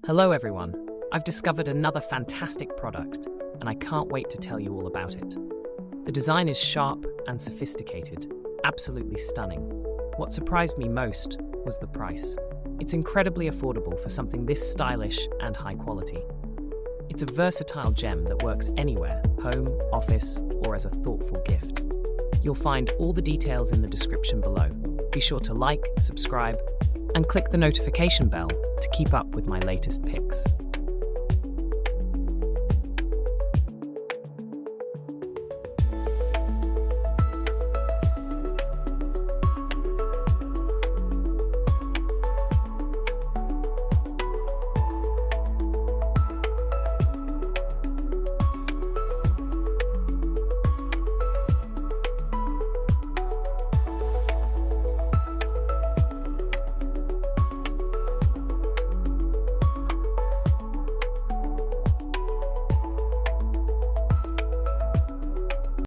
Hello everyone, I've discovered another fantastic product and I can't wait to tell you all about it. The design is sharp and sophisticated, absolutely stunning. What surprised me most was the price. It's incredibly affordable for something this stylish and high quality. It's a versatile gem that works anywhere, home, office, or as a thoughtful gift. You'll find all the details in the description below. Be sure to like, subscribe, and click the notification bell to keep up with my latest picks.